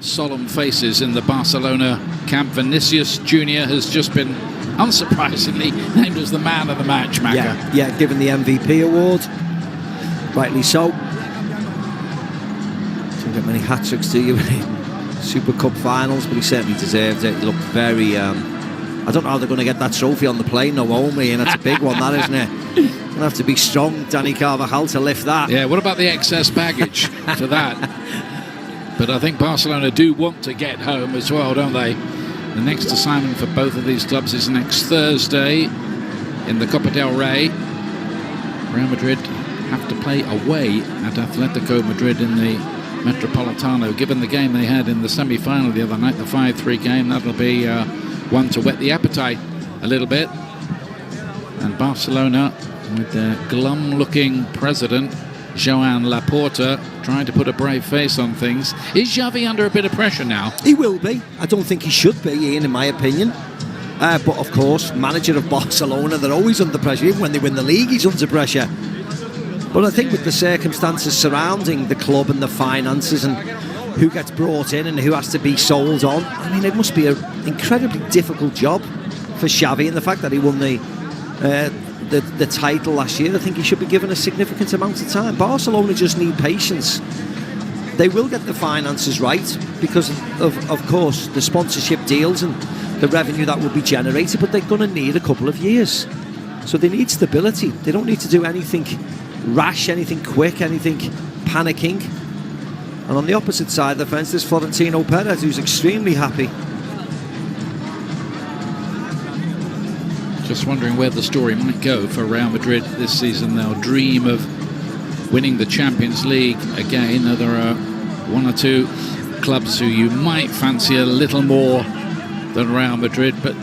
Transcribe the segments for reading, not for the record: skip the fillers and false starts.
solemn faces in the Barcelona camp. Vinicius Jr. has just been, unsurprisingly, named as the man of the match, Macca. Yeah, given the MVP award. Rightly so. Don't get many hat-tricks, do you, in Super Cup finals, but he certainly deserved it. He looked very... I don't know how they're going to get that trophy on the plane, Naomi, and it's a big one, that, isn't it? You're going to have to be strong, Danny Carvajal, to lift that. Yeah, what about the excess baggage for that? But I think Barcelona do want to get home as well, don't they? The next assignment for both of these clubs is next Thursday in the Copa del Rey. Real Madrid have to play away at Atletico Madrid in the Metropolitano. Given the game they had in the semi-final the other night, the 5-3 game, that'll be one to whet the appetite a little bit. And Barcelona, with their glum-looking president, Joan Laporta, trying to put a brave face on things. Is Xavi under a bit of pressure now? He will be. I don't think he should be, Ian, in my opinion. But, of course, manager of Barcelona, they're always under pressure. Even when they win the league, he's under pressure. But I think with the circumstances surrounding the club and the finances and who gets brought in and who has to be sold on, I mean, it must be an incredibly difficult job for Xavi. And the fact that he won the title last year, I think he should be given a significant amount of time. Barcelona just need patience. They will get the finances right because of course, the sponsorship deals and the revenue that will be generated, but they're going to need a couple of years. So they need stability. They don't need to do anything rash, anything quick, anything panicking. And on the opposite side of the fence, there's Florentino Perez, who's extremely happy. Just wondering where the story might go for Real Madrid this season. They'll dream of winning the Champions League again. Now, there are one or two clubs who you might fancy a little more than Real Madrid, but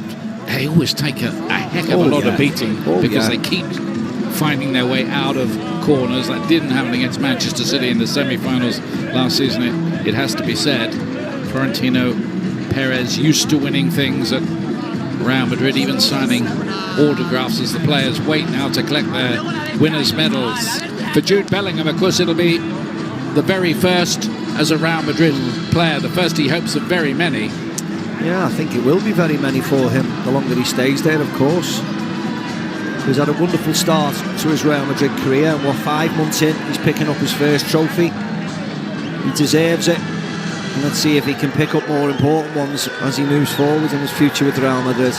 they always take a heck of a lot of beating because they keep finding their way out of corners. That didn't happen against Manchester City in the semi-finals last season, it has to be said. Florentino Perez used to winning things at Real Madrid, even signing autographs as the players wait now to collect their winners' medals. For Jude Bellingham, of course, it'll be the very first as a Real Madrid player, the first he hopes of very many. Yeah, I think it will be very many for him, the longer he stays there, of course. He's had a wonderful start to his Real Madrid career, and 5 months in, he's picking up his first trophy. He deserves it, and let's see if he can pick up more important ones as he moves forward in his future with Real Madrid.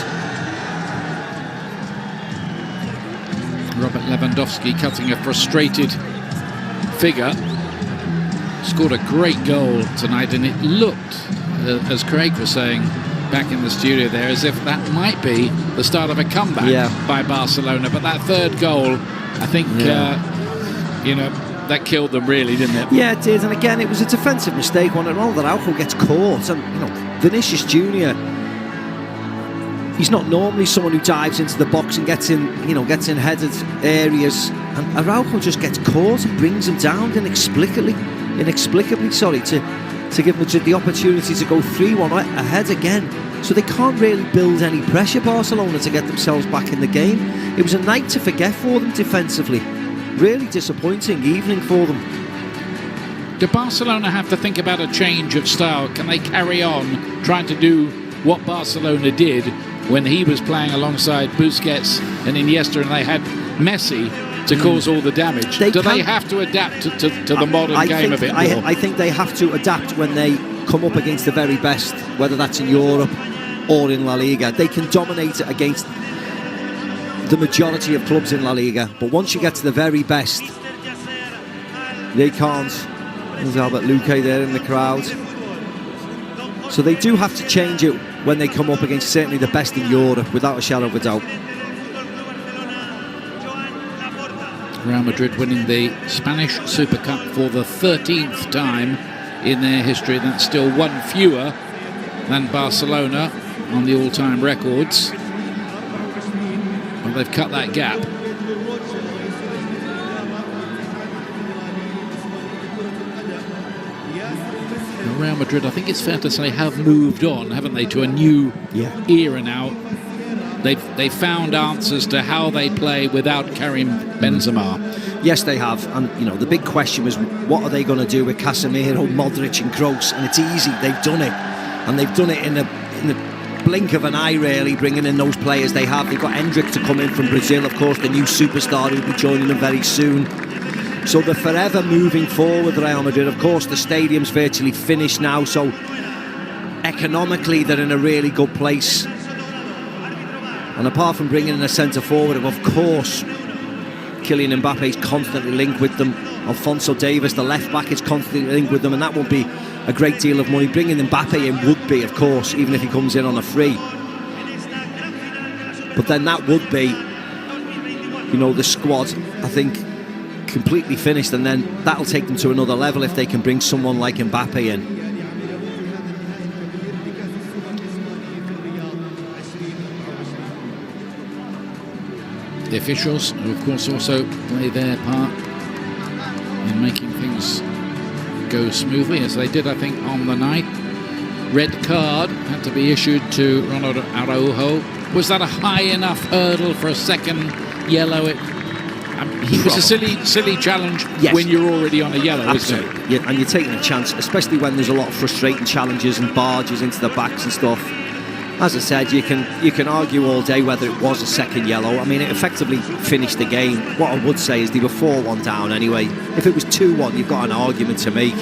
Robert Lewandowski cutting a frustrated figure. Scored a great goal tonight, and it looked, as Craig was saying back in the studio there, as if that might be the start of a comeback by Barcelona. But that third goal, I think, that killed them really, didn't it? Yeah, it did. And again, it was a defensive mistake. One that Araujo gets caught, and Vinicius Jr., he's not normally someone who dives into the box and gets in headed areas. And Araujo just gets caught and brings him down inexplicably, to give Madrid the opportunity to go 3-1 ahead again. So they can't really build any pressure, Barcelona, to get themselves back in the game. It was a night to forget for them defensively. Really disappointing evening for them. Do Barcelona have to think about a change of style? Can they carry on trying to do what Barcelona did when he was playing alongside Busquets and Iniesta, and they had Messi to cause all the damage? They have to adapt to the modern game a bit more? I think they have to adapt when they come up against the very best, whether that's in Europe or in La Liga. They can dominate it against the majority of clubs in La Liga, but once you get to the very best, they can't. There's Albert Luque there in the crowd. So they do have to change it when they come up against certainly the best in Europe, without a shadow of a doubt. Real Madrid winning the Spanish Super Cup for the 13th time in their history. That's still one fewer than Barcelona on the all-time records. Well, they've cut that gap. Real Madrid, I think it's fair to say, have moved on, haven't they, to a new era now. they found answers to how they play without Karim Benzema. Yes, they have. And, the big question was, what are they going to do with Casemiro, Modric and Kroos? And it's easy. They've done it. And they've done it in the blink of an eye, really, bringing in those players they have. They've got Hendrick to come in from Brazil, of course, the new superstar who'll be joining them very soon. So they're forever moving forward, Real Madrid. Of course, the stadium's virtually finished now, so economically they're in a really good place. And apart from bringing in a centre-forward, of course, Kylian Mbappe is constantly linked with them. Alphonso Davies, the left-back, is constantly linked with them, and that won't be a great deal of money. Bringing Mbappe in would be, of course, even if he comes in on a free. But then that would be, the squad, I think, completely finished, and then that'll take them to another level if they can bring someone like Mbappe in. The officials, who of course also play their part in making things go smoothly, as they did, I think, on the night. Red card had to be issued to Ronald Araujo. Was that a high enough hurdle for a second yellow? It was a silly challenge. Yes. When you're already on a yellow, absolutely. Isn't it? Yeah, and you're taking a chance, especially when there's a lot of frustrating challenges and barges into the backs and stuff. As I said, you can argue all day whether it was a second yellow. I mean, it effectively finished the game. What I would say is they were 4-1 down anyway. If it was 2-1, you've got an argument to make.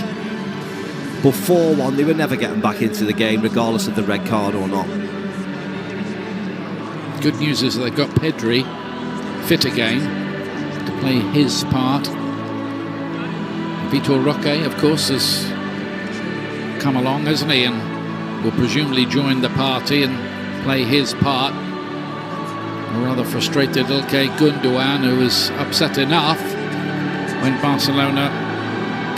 But 4-1, they were never getting back into the game, regardless of the red card or not. Good news is they've got Pedri fit again to play his part. Vitor Roque, of course, has come along, hasn't he? And will presumably join the party and play his part. A rather frustrated Ilkay Gundogan, who was upset enough when Barcelona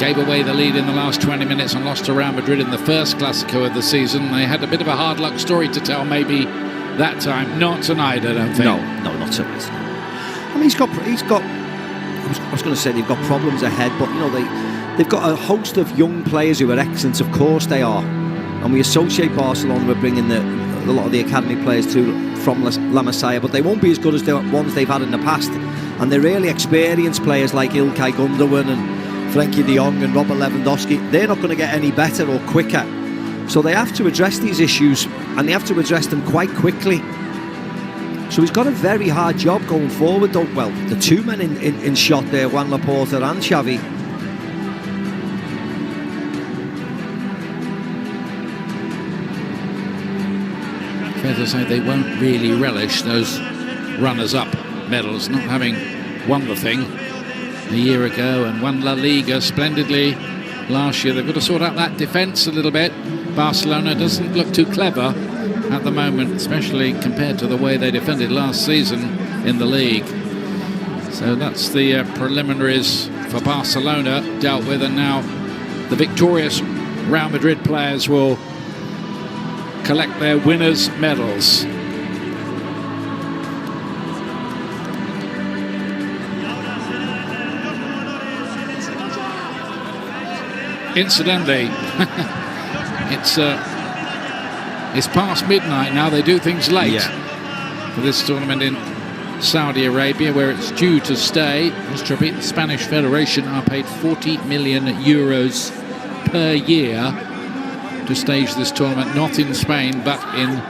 gave away the lead in the last 20 minutes and lost to Real Madrid in the first Clásico of the season. They had a bit of a hard luck story to tell maybe that time. Not tonight, I don't think. No, not tonight. I mean, he's got I was going to say they've got problems ahead, but they've got a host of young players who are excellent. Of course they are. And we associate Barcelona with bringing a lot of the academy players from La Masia, but they won't be as good as the ones they've had in the past. And they're really experienced players like Ilkay Gundogan and Frenkie de Jong and Robert Lewandowski. They're not going to get any better or quicker. So they have to address these issues, and they have to address them quite quickly. So he's got a very hard job going forward, though. Well, the two men in shot there, Juan Laporta and Xavi. Fair to say they won't really relish those runners-up medals, not having won the thing a year ago and won La Liga splendidly last year. They've got to sort out that defence a little bit. Barcelona doesn't look too clever at the moment, especially compared to the way they defended last season in the league. So that's the preliminaries for Barcelona dealt with, and now the victorious Real Madrid players will collect their winners' medals. Incidentally, it's past midnight now. They do things late for this tournament in Saudi Arabia, where it's due to stay. Just to repeat, the Spanish Federation are paid 40 million euros per year to stage this tournament, not in Spain but in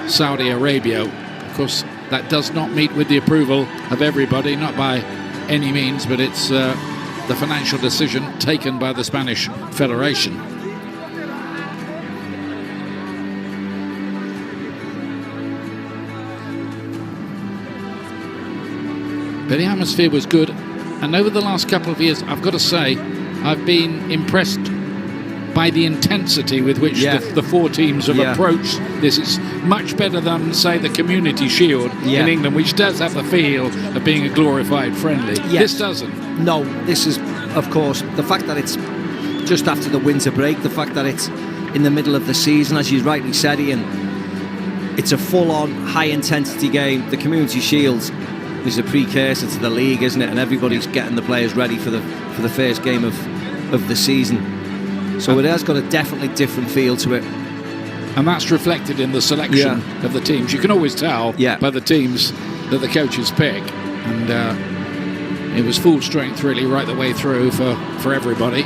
Saudi Arabia. Of course, that does not meet with the approval of everybody, not by any means, but it's the financial decision taken by the Spanish Federation. But the atmosphere was good, and over the last couple of years, I've got to say, I've been impressed by the intensity with which the four teams have approached this. It's much better than, say, the Community Shield in England, which does have the feel of being a glorified friendly. Yes. This doesn't. No, this is, of course, the fact that it's just after the winter break, the fact that it's in the middle of the season, as you rightly said, Ian, it's a full-on, high-intensity game. The Community Shield is a precursor to the league, isn't it? And everybody's getting the players ready for the first game of the season. So it has got a definitely different feel to it. And that's reflected in the selection of the teams. You can always tell by the teams that the coaches pick. And it was full strength really right the way through for everybody.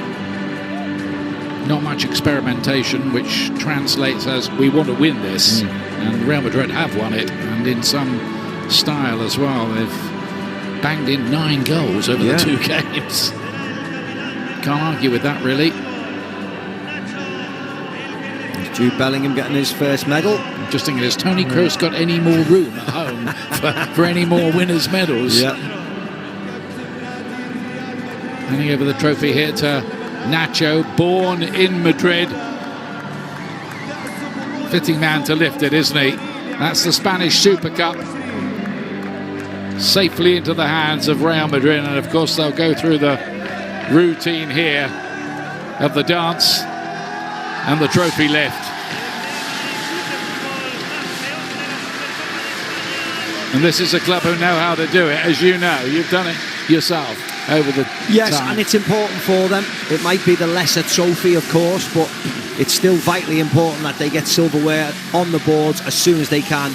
Not much experimentation, which translates as we want to win this. And Real Madrid have won it, and in some style as well. They've banged in 9 goals over the 2 games. Can't argue with that, really. Jude Bellingham getting his first medal. I'm just thinking, has Toni Kroos got any more room at home for any more winners' medals? Yeah. Handing over the trophy here to Nacho, born in Madrid. Fitting man to lift it, isn't he? That's the Spanish Super Cup. Safely into the hands of Real Madrid, and of course they'll go through the routine here of the dance and the trophy lift. And this is a club who know how to do it, as you know. You've done it yourself over the time. And it's important for them. It might be the lesser trophy, of course, but it's still vitally important that they get silverware on the boards as soon as they can.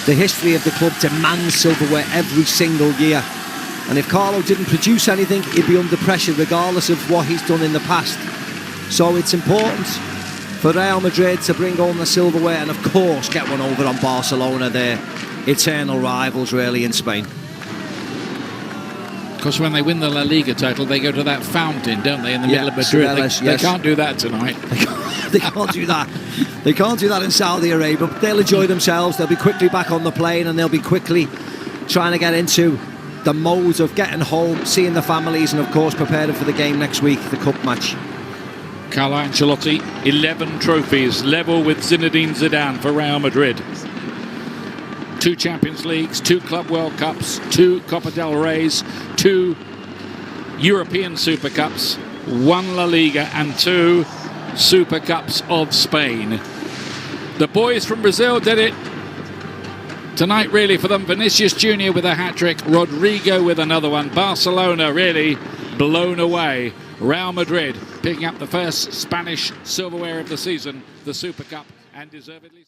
The history of the club demands silverware every single year. And if Carlo didn't produce anything, he'd be under pressure regardless of what he's done in the past. So it's important for Real Madrid to bring home the silverware and, of course, get one over on Barcelona, their eternal rivals, really, in Spain. Because when they win the La Liga title, they go to that fountain, don't they, in the middle of Madrid? They can't do that tonight. They can't do that. They can't do that in Saudi Arabia. But they'll enjoy themselves. They'll be quickly back on the plane, and they'll be quickly trying to get into the modes of getting home, seeing the families, and, of course, preparing for the game next week, the cup match. Carlo Ancelotti, 11 trophies, level with Zinedine Zidane for Real Madrid. 2 Champions Leagues, 2 Club World Cups, 2 Copa del Reys, 2 European Super Cups, 1 La Liga and 2 Super Cups of Spain. The boys from Brazil did it tonight, really, for them. Vinicius Jr. with a hat-trick, Rodrigo with another one. Barcelona really blown away. Real Madrid picking up the first Spanish silverware of the season, the Super Cup, and deservedly.